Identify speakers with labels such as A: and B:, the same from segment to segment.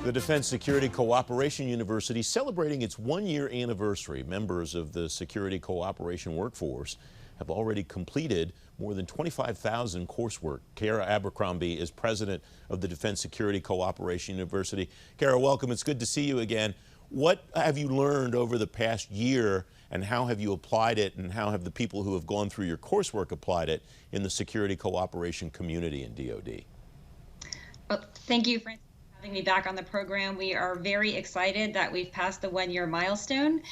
A: The Defense Security Cooperation University celebrating its one-year anniversary. Members of the security cooperation workforce have already completed more than 25,000 coursework. Cara Abercrombie is president of the Defense Security Cooperation University. Cara, welcome. It's good to see you again. What have you learned over the past year, and how have you applied it, and how have the people who have gone through your coursework applied it in the security cooperation community in DoD?
B: Well, thank you, Francis, for having me back on the program. We are very excited that we've passed the one-year milestone.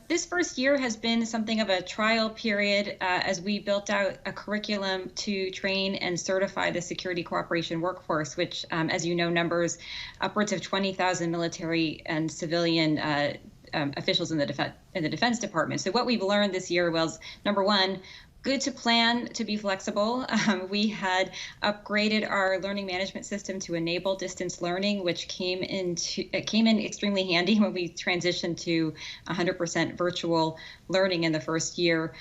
B: This first year has been something of a trial period as we built out a curriculum to train and certify the security cooperation workforce, which, as you know, numbers upwards of 20,000 military and civilian officials in the Defense Department. So what we've learned this year was, number one, good to plan to be flexible. We had upgraded our learning management system to enable distance learning, which came in extremely handy when we transitioned to 100% virtual learning in the first year.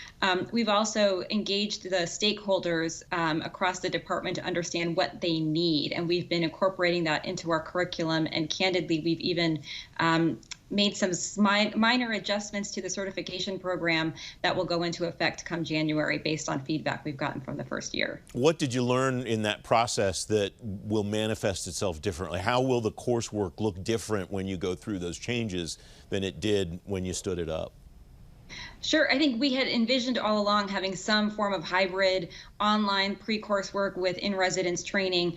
B: We've also engaged the stakeholders across the department to understand what they need, and we've been incorporating that into our curriculum. And candidly, we've even made some minor adjustments to the certification program that will go into effect come January based on feedback we've gotten from the first year.
A: What did you learn in that process that will manifest itself differently? How will the coursework look different when you go through those changes than it did when you stood it up?
B: Sure. I think we had envisioned all along having some form of hybrid online pre-coursework with in-residence training.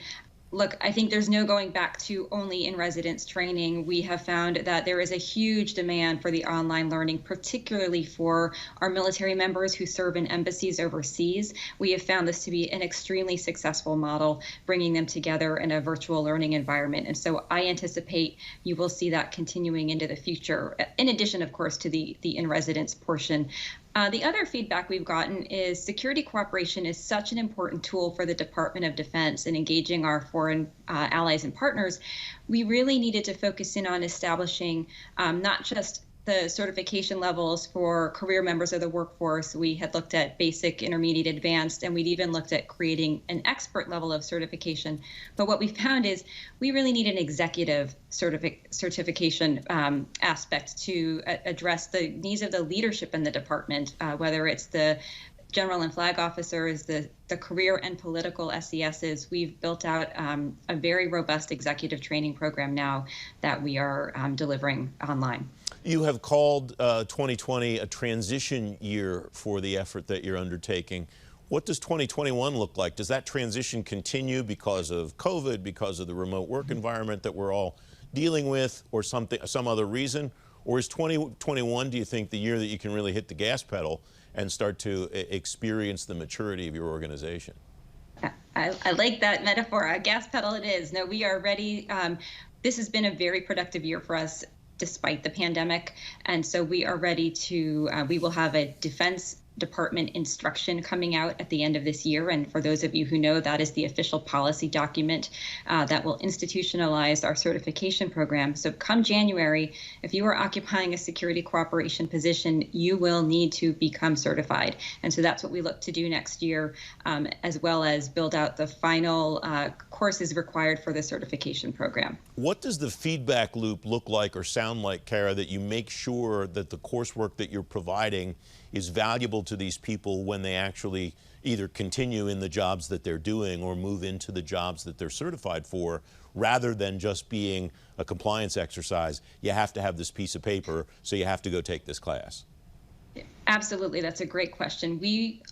B: Look, I think there's no going back to only in-residence training. We have found that there is a huge demand for the online learning, particularly for our military members who serve in embassies overseas. We have found this to be an extremely successful model, bringing them together in a virtual learning environment. And so I anticipate you will see that continuing into the future, in addition, of course, to the in-residence portion. The other feedback we've gotten is security cooperation is such an important tool for the Department of Defense in engaging our foreign allies and partners. We really needed to focus in on establishing not just the certification levels for career members of the workforce. We had looked at basic, intermediate, advanced, and we'd even looked at creating an expert level of certification. But what we found is we really need an executive certification aspect to address the needs of the leadership in the department, whether it's the general and flag officers, the career and political SESs. We've built out a very robust executive training program now that we are delivering online.
A: You have called 2020 a transition year for the effort that you're undertaking. What does 2021 look like? Does that transition continue because of COVID, because of the remote work environment that we're all dealing with, or some other reason? Or is 2021, do you think, the year that you can really hit the gas pedal and start to experience the maturity of your organization?
B: I like that metaphor. A gas pedal it is. No, we are ready. This has been a very productive year for us despite the pandemic. And so we are ready to, we will have a Defense Department instruction coming out at the end of this year. And for those of you who know, that is the official policy document that will institutionalize our certification program. So come January, if you are occupying a security cooperation position, you will need to become certified. And so that's what we look to do next year, as well as build out the final courses required for the certification program.
A: What does the feedback loop look like or sound like, Cara, that you make sure that the coursework that you're providing is valuable to these people when they actually either continue in the jobs that they're doing or move into the jobs that they're certified for, rather than just being a compliance exercise? You have to have this piece of paper, so you have to go take this class.
B: Absolutely. That's a great question.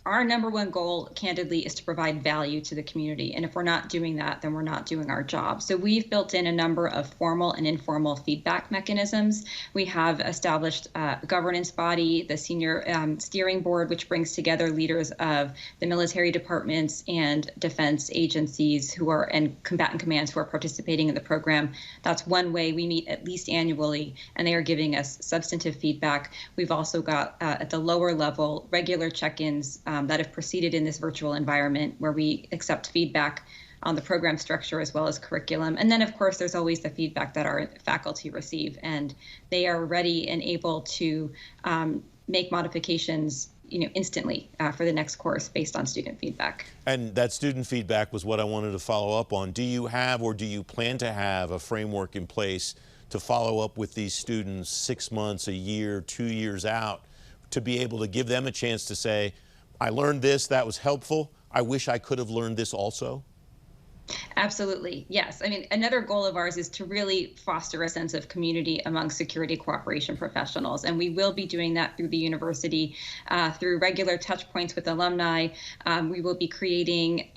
B: Our number one goal, candidly, is to provide value to the community. And if we're not doing that, then we're not doing our job. So we've built in a number of formal and informal feedback mechanisms. We have established a governance body, the senior steering board, which brings together leaders of the military departments and defense agencies and combatant commands who are participating in the program. That's one way we meet at least annually, and they are giving us substantive feedback. We've also got at the lower level regular check-ins that have proceeded in this virtual environment, where we accept feedback on the program structure as well as curriculum. And then, of course, there's always the feedback that our faculty receive, and they are ready and able to make modifications instantly for the next course based on student feedback.
A: And that student feedback was what I wanted to follow up on. Do you have, or do you plan to have, a framework in place to follow up with these students 6 months, a year, 2 years out, to be able to give them a chance to say, I learned this, that was helpful, I wish I could have learned this also?
B: Absolutely, yes. I mean, another goal of ours is to really foster a sense of community among security cooperation professionals, and we will be doing that through the university, through regular touch points with alumni. We will be creating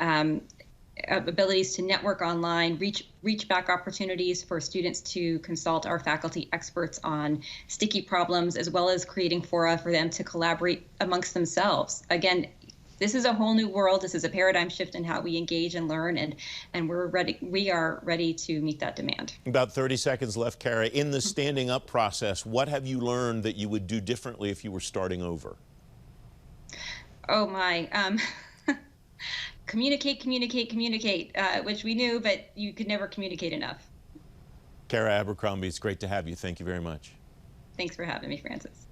B: abilities to network online, reach back opportunities for students to consult our faculty experts on sticky problems, as well as creating fora for them to collaborate amongst themselves. Again, this is a whole new world. This is a paradigm shift in how we engage and learn, and we're ready. We are ready to meet that demand. About
A: 30 seconds left, Cara. In the standing up process, what have you learned that you would do differently if you were starting over?
B: Oh my. Communicate, which we knew, but you could never communicate enough.
A: Cara Abercrombie, it's great to have you. Thank you very much.
B: Thanks for having me, Francis.